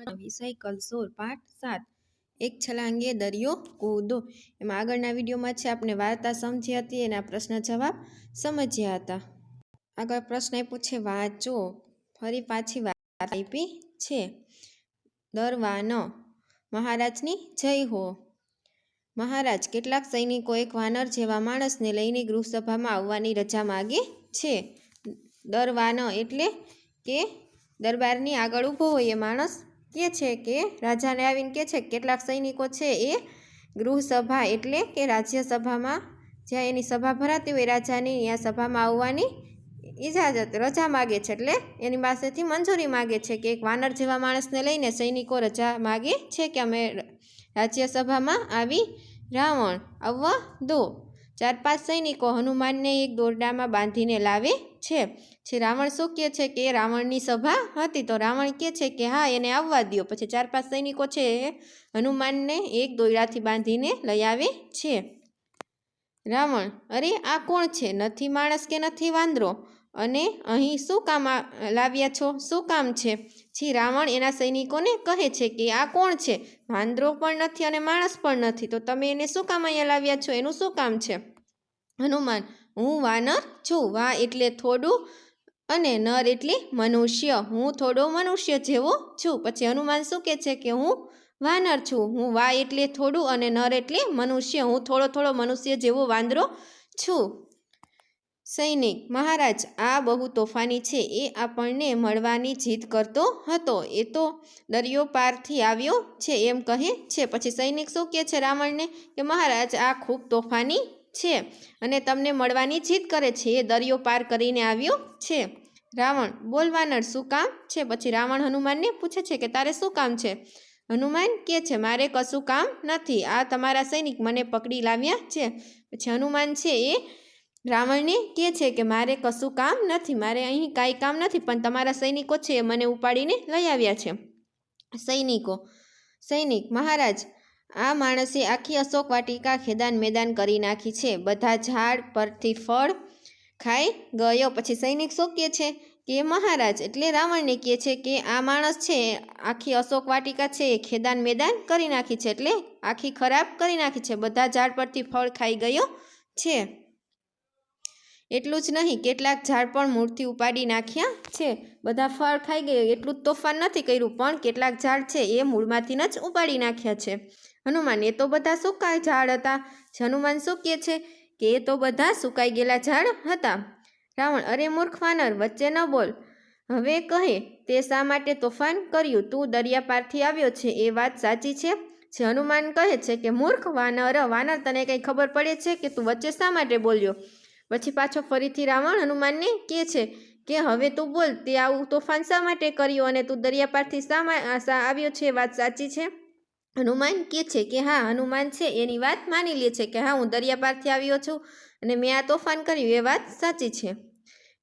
Cycle સોર પાઠ 7 એક છલાંગે દરિયો કૂદો। એમાં આગળના વિડીયોમાં છે આપણે વાર્તા સમજી હતી, એના પ્રશ્ન જવાબ સમજ્યા હતા। આગળ પ્રશ્ન આપ્યો છે વાંચો। ફરી પાછી વાર્તા આપી છે। દરવાન મહારાજની જય હો। મહારાજ, કેટલાક સૈનિકો એક વાનર જેવા માણસને લઈને ગૃહસભામાં આવવાની રજા માગે છે। દરવાન એટલે કે દરબારની આગળ ઊભો હોય એ માણસ કે છે કે રાજાને આવીને કે છે કેટલાક સૈનિકો છે એ ગૃહસભા એટલે કે રાજ્યસભામાં જ્યાં એની સભા ભરાતી હોય રાજાની, ત્યાં સભામાં આવવાની ઇજાજત રજા માગે છે, એટલે એની પાસેથી મંજૂરી માગે છે કે એક વાનર જેવા માણસને લઈને સૈનિકો રજા માગે છે કે અમે રાજ્યસભામાં આવી રાવણ આવવા દો। 4-5 સૈનિકો હનુમાનને એક દોરડામાં બાંધીને લાવે છે। રાવણ શું કહે છે કે રાવણની સભા હતી તો રાવણ કહે છે કે હા એને આવવા દો। પછી 4-5 સૈનિકો છે એ હનુમાનને એક દોરડાથી બાંધીને લઈ આવે છે। રાવણ, અરે આ કોણ છે? નથી માણસ કે નથી વાંદરો, અને અહીં શું કામ લાવ્યા છો? શું કામ છે? રાવણ એના સૈનિકોને કહે છે કે આ કોણ છે? વાંદરો પણ નથી અને માણસ પણ નથી, તો તમે એને શું કામ અહીંયા લાવ્યા છો? એનું શું કામ છે? હનુમાન, હું વાનર છું। વા એટલે થોડું અને નર એટલે મનુષ્ય, હું થોડો મનુષ્ય જેવો છું। પછી હનુમાન શું કહે છે કે હું વાનર છું। હું વા એટલે થોડું અને નર એટલે મનુષ્ય, હું થોડો મનુષ્ય જેવો વાંદરો છું। સૈનિક, મહારાજ આ બહુ તોફાની છે, એ આપણને મળવાની જીદ કરતો હતો, એ તો દરિયો પારથી આવ્યો છે એમ કહે છે। પછી સૈનિક શું કહે છે રાવણને કે મહારાજ આ ખૂબ તોફાની છે અને તમને મળવાની જીદ કરે છે, એ દરિયો પાર કરીને આવ્યો છે। રાવણ, બોલ વાનર શું કામ છે? પછી રાવણ હનુમાનને પૂછે છે કે તારે શું કામ છે? હનુમાન કહે છે મારે કશું કામ નથી, આ તમારા સૈનિક મને પકડી લાવ્યા છે। પછી હનુમાન છે એ રાવણને કહે છે કે મારે કશું કામ નથી, મારે અહીં કાંઈ કામ નથી, પણ તમારા સૈનિકો છે એ મને ઉપાડીને લઈ આવ્યા છે। સૈનિક, મહારાજ આ માણસે આખી અશોક વાટિકા ખેદાન મેદાન કરી નાખી છે, બધા ઝાડ પરથી ફળ ખાઈ ગયો। પછી સૈનિક શું કહે છે કે મહારાજ, એટલે રાવણને કહે છે કે આ માણસ છે આખી અશોક વાટિકા છે એ ખેદાન મેદાન કરી નાખી છે, એટલે આખી ખરાબ કરી નાખી છે, બધા ઝાડ પરથી ફળ ખાઈ ગયો છે। એટલું જ નહીં, કેટલાક ઝાડ પણ મૂળથી ઉપાડી નાખ્યા છે, બધા ફળ ખાઈ ગયો, એટલું જ તોફાન નથી કર્યું, પણ કેટલાક ઝાડ છે એ મૂળમાંથી જ ઉપાડી નાખ્યા છે। હનુમાન, એ તો બધા સુકાઈ ઝાડ હતા। હનુમાન શું કહે છે કે એ તો બધા સુકાઈ ગયેલા ઝાડ હતા। રાવણ, અરે મૂર્ખ વાનર, વચ્ચે ન બોલ, હવે કહે તે શા માટે તોફાન કર્યું? તું દરિયા પારથી આવ્યો છે એ વાત સાચી છે? હનુમાન કહે છે કે મૂર્ખ વાનર તને કંઈ ખબર પડે છે કે તું વચ્ચે શા માટે બોલ્યો? પછી પાછો ફરીથી રાવણ હનુમાનને કહે છે કે હવે તું બોલ, તે આવું તોફાન શા માટે કર્યું અને તું દરિયા પારથી શા આવ્યો છે એ વાત સાચી છે? હનુમાન કહે છે કે હા, હનુમાન છે એની વાત માની લે છે કે હા હું દરિયા પારથી આવ્યો છું અને મેં આ તોફાન કર્યું એ વાત સાચી છે।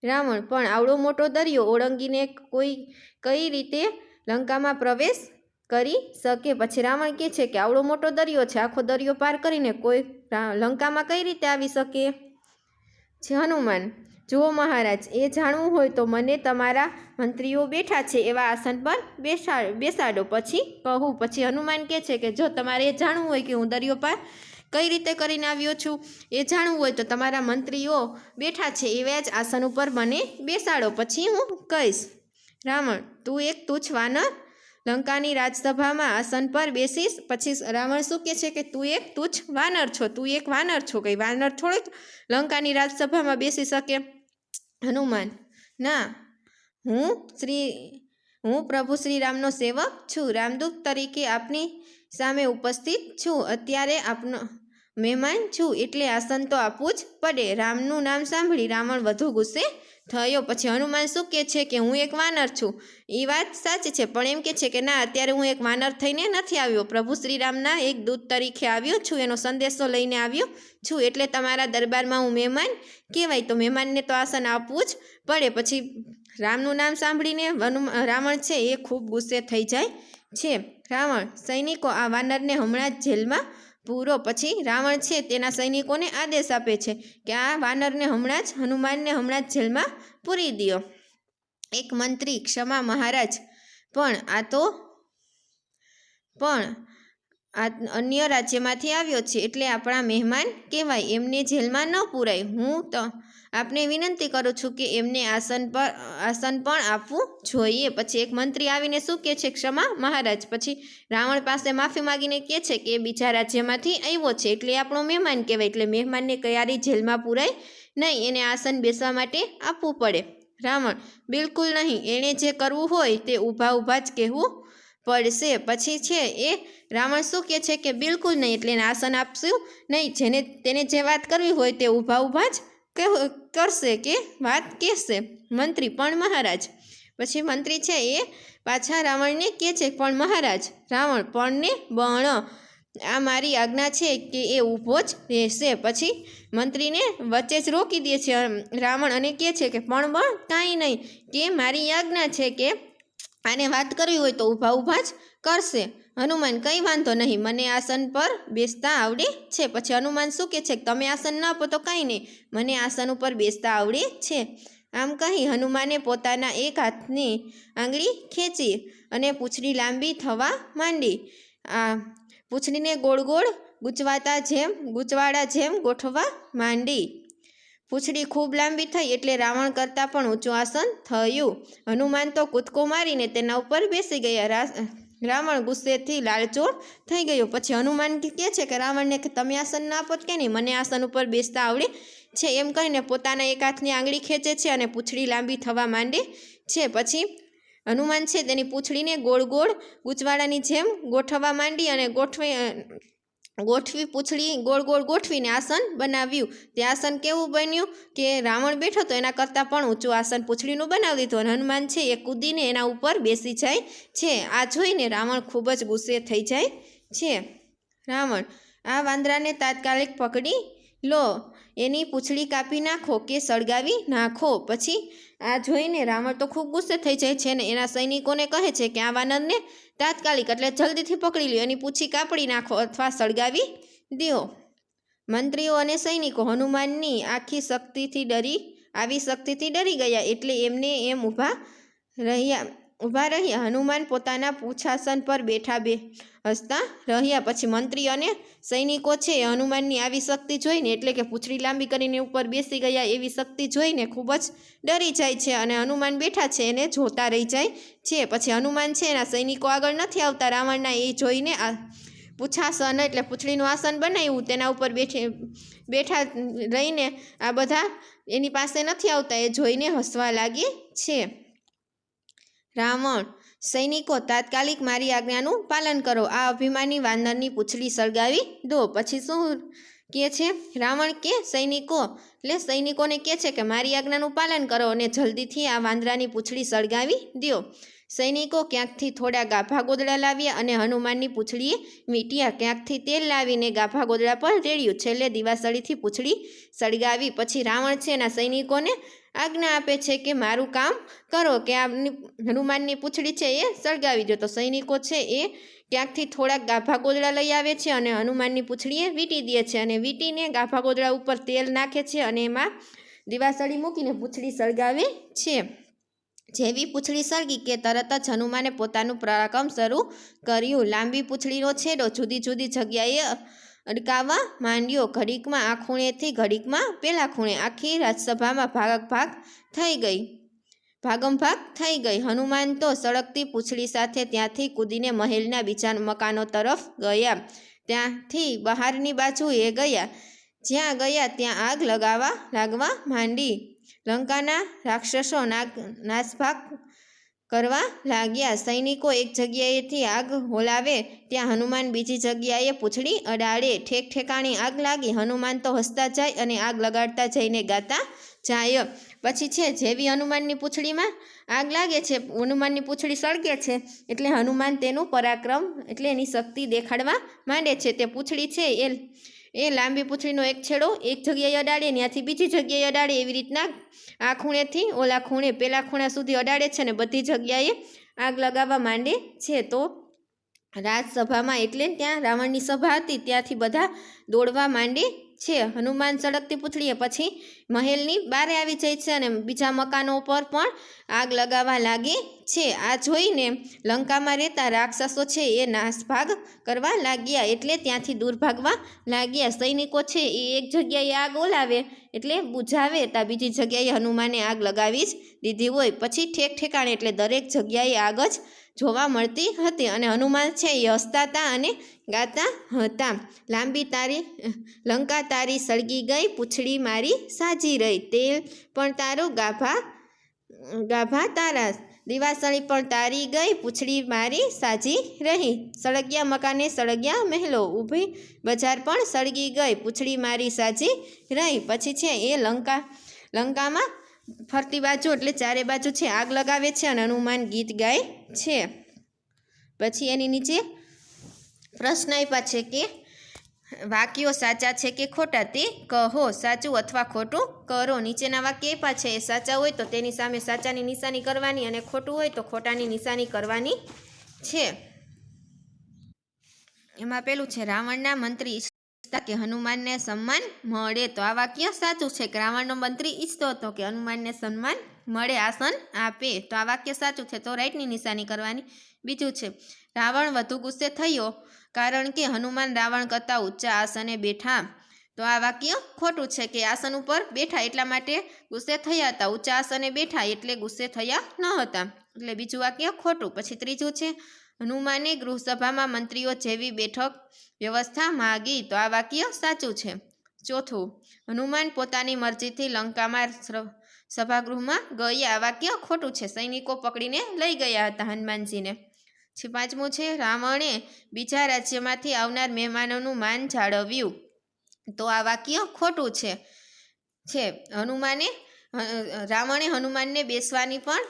રાવણ, પણ આવડો મોટો દરિયો ઓળંગીને કોઈ કઈ રીતે લંકામાં પ્રવેશ કરી શકે? પછી રાવણ કહે છે કે આવડો મોટો દરિયો છે, આખો દરિયો પાર કરીને કોઈ લંકામાં કઈ રીતે આવી શકે? હનુમાન, જુઓ મહારાજ, એ જાણવું હોય તો મને તમારા મંત્રીઓ બેઠા છે એવા આસન પર બેસાડો, પછી કહું। પછી હનુમાન કહે છે કે જો તમારે એ જાણવું હોય કે હું દરિયો પાર કઈ રીતે કરીને આવ્યો છું, એ જાણવું હોય તો તમારા મંત્રીઓ બેઠા છે એવા જ આસન ઉપર મને બેસાડો, પછી હું કહીશ। રાવણ, તું એક તુચ્છ વાનર લંકાની રાજસભામાં આસન પર બેસીશ? પછી રાવણ શું કહે છે કે તું એક તુચ્છ વાનર છો, તું એક વાનર છો, કઈ વાનર થોડીક લંકાની રાજસભામાં બેસી શકે? હનુમાન, ના, હું પ્રભુ શ્રીરામનો સેવક છું, રામદૂત તરીકે આપની સામે ઉપસ્થિત છું, અત્યારે આપનો મહેમાન છું, એટલે આસન તો આપવું જ પડે। રામનું નામ સાંભળી રાવણ વધુ ગુસ્સે થયો। પછી હનુમાન શું કહે છે કે હું એક વાનર છું, એ વાત સાચી છે, પણ એમ કહે છે કે ના, અત્યારે હું એક વાનર થઈને નથી આવ્યો, પ્રભુ શ્રીરામના એક દૂત તરીકે આવ્યો છું, એનો સંદેશો લઈને આવ્યો છું, એટલે તમારા દરબારમાં હું મહેમાન કહેવાય, તો મહેમાનને તો આસન આપવું જ પડે। પછી રામનું નામ સાંભળીને રાવણ છે એ ખૂબ ગુસ્સે થઈ જાય છે। રાવણ, સૈનિકો આ વાનરને હમણાં જ જેલમાં પૂરો। પછી રાવણ છે તેના સૈનિકોને આદેશ આપે છે કે આ વાનરને હનુમાનને હમણાં જ જેલમાં પૂરી દો। એક મંત્રી, ક્ષમા મહારાજ, પણ આ તો પણ આ અન્ય રાજ્યમાંથી આવ્યો છે એટલે આપણા મહેમાન કહેવાય, એમને જેલમાં ન પૂરાય. હું તો આપને વિનંતી કરું છું કે એમને આસન પણ આપવું જોઈએ. પછી એક મંત્રી આવીને શું કહે છે? ક્ષમા મહારાજ. પછી રાવણ પાસે માફી માગીને કહે છે કે એ બીજા રાજ્યમાંથી આવ્યો છે એટલે આપણો મહેમાન કહેવાય, એટલે મહેમાનને ક્યારેય જેલમાં પૂરાય નહીં, એને આસન બેસવા માટે આપવું પડે. રાવણ: બિલકુલ નહીં, એણે જે કરવું હોય તે ઊભા જ કહેવું પડશે. પછી છે એ રાવણ શું કહે છે કે બિલકુલ નહીં, એટલે એને આસન આપશું નહીં, તેને જે વાત કરવી હોય તે ઊભા જ કરશે કે વાત કહેશે. મંત્રી: પણ મહારાજ. પછી મંત્રી છે એ પાછા રાવણને કહે છે પણ મહારાજ. રાવણ: પણ ને બણ, આ મારી આજ્ઞા છે કે એ ઊભો જ રહેશે. પછી મંત્રીને વચ્ચે જ રોકી દે છે રાવણ અને કહે છે કે પણ કાંઈ નહીં, કે મારી આજ્ઞા છે કે આને વાત કરવી હોય તો ઊભા જ કરશે. હનુમાન: કંઈ વાંધો નહીં, મને આસન પર બેસતા આવડે છે. પછી હનુમાન શું કહે છે? તમે આસન ન આપો તો કાંઈ નહીં, મને આસન ઉપર બેસતા આવડે છે. આમ કહી હનુમાને પોતાના એક હાથની આંગળી ખેંચી અને પૂંછડી લાંબી થવા માંડી. આ પૂંછડીને ગોળ ગોળ ગૂંચવાડા જેમ ગોઠવવા માંડી. પૂંછડી ખૂબ લાંબી થઈ એટલે રાવણ કરતાં પણ ઊંચું આસન થયું. હનુમાન તો કૂદકો મારીને તેના ઉપર બેસી ગયા. રાવણ ગુસ્સેથી લાલચોળ થઈ ગયો. પછી હનુમાન કહે છે કે રાવણને કે તમે આસન ના આપો કે નહીં, મને આસન ઉપર બેસતા આવડે છે. એમ કહીને પોતાના એક હાથની આંગળી ખેંચે છે અને પૂંછડી લાંબી થવા માંડે છે. પછી હનુમાન છે તેની પૂંછડીને ગોળ ગોળ ગૂંચવાડાની જેમ ગોઠવવા માંડી અને ગોઠવી પૂંછડી ગોળ ગોળ ગોઠવીને આસન બનાવ્યું. તે આસન કેવું બન્યું કે રાવણ બેઠો તો એના કરતાં પણ ઊંચું આસન પૂંછડીનું બનાવી દીધું અને હનુમાન છે એ કૂદીને એના ઉપર બેસી જાય છે. આ જોઈને રાવણ ખૂબ જ ગુસ્સે થઈ જાય છે. રાવણ: આ વાંદરાને તાત્કાલિક પકડી લો, એની પૂંછડી કાપી નાખો કે સળગાવી નાખો. પછી આ જોઈને રાવણ તો ખૂબ ગુસ્સે થઈ જાય છે ને એના સૈનિકોને કહે છે કે આ વાનરને તાત્કાલિક એટલે જલ્દીથી પકડી લ્યો, એની પૂંછી કાપડી નાખો અથવા સળગાવી દો. મંત્રીઓ અને સૈનિકો હનુમાનની આવી શક્તિથી ડરી ગયા એટલે એમને એમ ઊભા રહ્યા. હનુમાન પોતાના પૂંછાસન પર હસતા રહ્યા. પછી મંત્રી અને સૈનિકો છે હનુમાનની આવી શક્તિ જોઈને એટલે કે પૂંછડી લાંબી કરીને ઉપર બેસી ગયા એવી શક્તિ જોઈને ખૂબ જ ડરી જાય છે અને હનુમાન બેઠા છે એને જોતા રહી જાય છે. પછી હનુમાન છે એના સૈનિકો આગળ નથી આવતા રાવણના એ જોઈને આ પૂંછાસન એટલે પૂંછડીનું આસન બનાવ્યું તેના ઉપર બેઠા રહીને આ બધા એની પાસે નથી આવતા એ જોઈને હસવા લાગે છે. રાવણ: સૈનિકો, તાત્કાલિક મારી આજ્ઞાનું પાલન કરો, આ અભિમાની વાનરની પૂંછડી સળગાવી દો. પછી શું કહે છે રાવણ કે સૈનિકોને કહે છે કે મારી આજ્ઞાનું પાલન કરો અને જલ્દીથી આ વાંદરાની પૂંછડી સળગાવી દો. સૈનિકો ક્યાંકથી થોડા ગાભા ગોદડા લાવ્યા અને હનુમાનની પૂંછડીએ વીંટ્યા. ક્યાંકથી તેલ લાવીને ગાભા ગોદડા પર રેડ્યું. છેલ્લે દિવાસળીથી પૂંછડી સળગાવી. પછી રાવણ છે એના સૈનિકોને આજ્ઞા આપે છે કે મારું કામ કરો કે આ હનુમાનની પૂંછડી છે એ સળગાવી દો. તો સૈનિકો છે એ ક્યાંકથી થોડાક ગાભા ગોદડા લઈ આવે છે અને હનુમાનની પૂંછડીએ વીંટી દે છે અને વીંટીને ગાભા ગોદડા ઉપર તેલ નાખે છે અને એમાં દિવાસળી મૂકીને પૂંછડી સળગાવે છે. જેવી પૂંછડી સળગી કે તરત જ હનુમાને પોતાનું પરાક્રમ શરૂ કર્યું. લાંબી પૂંછડીનો છેડો જુદી જુદી જગ્યાએ અડકાવવા માંડ્યો. ઘડીકમાં આ ખૂણેથી ઘડીકમાં પેલા ખૂણે. આખી રાજસભામાં ભાગમ ભાગ થઈ ગઈ. હનુમાન તો સળગતી પૂંછડી સાથે ત્યાંથી કૂદીને મહેલના બીજા મકાનો તરફ ગયા. ત્યાંથી બહારની બાજુએ ગયા. જ્યાં ગયા ત્યાં આગ લાગવા માંડી. લંકાના રાક્ષસો નાસભાગ કરવા લાગ્યા. સૈનિકો એક જગ્યાએથી આગ હોલાવે ત્યાં હનુમાન બીજી જગ્યાએ પૂંછડી અડાડે. ઠેક ઠેકાણી આગ લાગી. હનુમાન તો હસતા જાય અને આગ લગાડતા જઈને ગાતા જાય. પછી છે જેવી હનુમાનની પૂંછડીમાં આગ લાગે છે, હનુમાનની પૂંછડી સળગે છે એટલે હનુમાન તેનું પરાક્રમ એટલે એની શક્તિ દેખાડવા માંડે છે. તે પૂંછડી છે એ લાંબી પૂંછડીનો એક છેડો એક જગ્યાએ અડાડે, ત્યાંથી બીજી જગ્યાએ અડાડે, એવી રીતના આ ખૂણેથી ઓલા ખૂણે પેલા ખૂણા સુધી અડાડે છે ને બધી જગ્યાએ આગ લગાવવા માંડે છે. તો રાજસભામાં એટલે ત્યાં રાવણની સભા હતી, ત્યાંથી બધા દોડવા માંડે છે. હનુમાન સળગતી પૂંછડીએ પછી મહેલની બારે આવી જાય છે અને બીજા મકાનો પર પણ આગ લગાવવા લાગે છે. આ જોઈને લંકામાં રહેતા રાક્ષસો છે એ નાસભાગ કરવા લાગ્યા, એટલે ત્યાંથી દૂર ભાગવા લાગ્યા. સૈનિકો છે એ એક જગ્યાએ આગ ઓલાવે એટલે બુઝાવે ત્યાં બીજી જગ્યાએ હનુમાને આગ લગાવી જ દીધી હોય. પછી ઠેક ઠેકાણે એટલે દરેક જગ્યાએ આગ જ જોવા મળતી હતી અને હનુમાન છે એ હસતા હતા અને ગાતા હતા. લંકા તારી સળગી ગઈ, પૂંછડી મારી સાજી રહી. તેલ પણ તારું ગાભા તારા, દિવાસળી પણ તારી ગઈ, પૂંછડી મારી સાજી રહી. સળગ્યા મકાને સળગ્યા મહેલો, ઊભી બજાર પણ સળગી ગઈ, પૂંછડી મારી સાજી રહી. પછી છે એ લંકામાં ફરતી બાજુ એટલે ચારે બાજુ છે આગ લગાવે છે અને હનુમાન ગીત ગાય છે. પછી એની નીચે પ્રશ્ન આપ્યા છે કે વાક્યો સાચા છે કે ખોટા તે કહો, સાચું અથવા ખોટું કરો. નીચેના વાક્ય આપ્યા છે એ સાચા હોય તો તેની સામે સાચાની નિશાની કરવાની અને ખોટું હોય તો ખોટાની નિશાની કરવાની છે. એમાં પેલું છે રાવણના મંત્રી ઈચ્છતા કે હનુમાનને સન્માન મળે, તો આ વાક્ય સાચું છે કે રાવણનો મંત્રી ઈચ્છતો હતો કે હનુમાનને સન્માન મળે, આસન આપે, તો આ વાક્ય સાચું છે, તો રાઈટની નિશાની કરવાની. બીજું છે રાવણ વધુ ગુસ્સે થયો કારણ કે હનુમાન રાવણ કરતાં ઊંચા આસને બેઠા, તો આ વાક્ય ખોટું છે કે આસન ઉપર બેઠા એટલા માટે ગુસ્સે થયા હતા, ઊંચા આસને બેઠા એટલે ગુસ્સે થયા ન હતા, એટલે બીજું વાક્ય ખોટું. પછી ત્રીજું છે હનુમાને ગૃહસભામાં મંત્રીઓ જેવી બેઠક વ્યવસ્થા માગી, તો આ વાક્ય સાચું છે. ચોથું હનુમાન પોતાની મરજીથી લંકામાં સભાગૃહમાં ગયા, આ વાક્ય ખોટું છે, સૈનિકો પકડીને લઈ ગયા હતા હનુમાનજીને. પાંચમું છે રાવણે બીજા રાજ્યમાંથી આવનાર મહેમાનોનું માન જાળવ્યું, તો આ વાક્ય ખોટું છે. રાવણે હનુમાનને બેસવાની પણ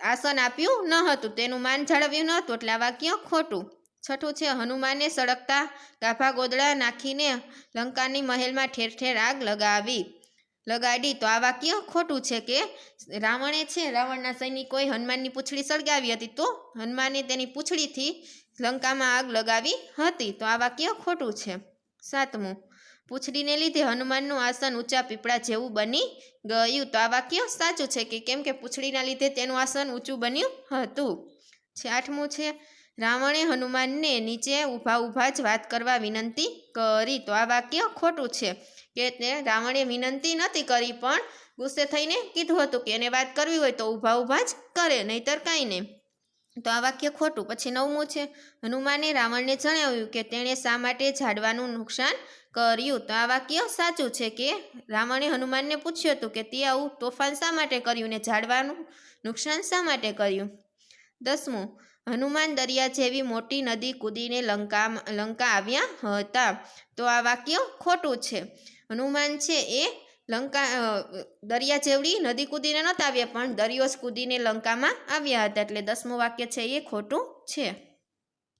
આસન આપ્યું ન હતું, તેનું માન જાળવ્યું ન હતું, એટલે આ વાક્ય ખોટું. છઠ્ઠું છે હનુમાને સળગતા ગાભા ગોદડા નાખીને લંકાની મહેલમાં ઠેર ઠેર આગ લગાડી, તો આ વાક્ય ખોટું છે કે રાવણના સૈનિકોએ હનુમાનની પૂંછડી સળગાવી હતી, તો હનુમાને તેની પૂંછડીથી લંકામાં આગ લગાવી હતી, તો આ વાક્ય ખોટું છે. સાતમું પૂંછડીને લીધે હનુમાનનું આસન ઊંચા પીપળા જેવું બની ગયું, તો આ વાક્ય સાચું છે કે કેમ કે પૂંછડીના લીધે તેનું આસન ઊંચું બન્યું હતું. આઠમું છે રાવણે હનુમાનને નીચે ઊભા જ વાત કરવા વિનંતી કરી, તો આ વાક્ય ખોટું છે કે તે રાવણે વિનંતી નથી કરી પણ ગુસ્સે થઈને કીધું હતું કે એને વાત કરવી હોય તો ઊભા જ કરે, નહીતર કાંઈ નહીં, તો આ વાક્ય ખોટું. પછી નવમું છે હનુમાને રાવણને જણાવ્યું કે તેણે શા માટે ઝાડવાનું નુકસાન કર્યું, તો આ વાક્ય સાચું છે કે રાવણે હનુમાનને પૂછ્યું હતું કે તે આવું તોફાન શા માટે કર્યું ને ઝાડવાનું નુકસાન શા માટે કર્યું. 10મું હનુમાન દરિયા જેવી મોટી નદી કૂદીને લંકા આવ્યા હતા, તો આ વાક્ય ખોટું છે. હનુમાન છે એ દરિયા જેવડી નદી કૂદીને નહોતા આવ્યા પણ દરિયો જ કૂદીને લંકામાં આવ્યા હતા, એટલે 10મું વાક્ય છે એ ખોટું છે.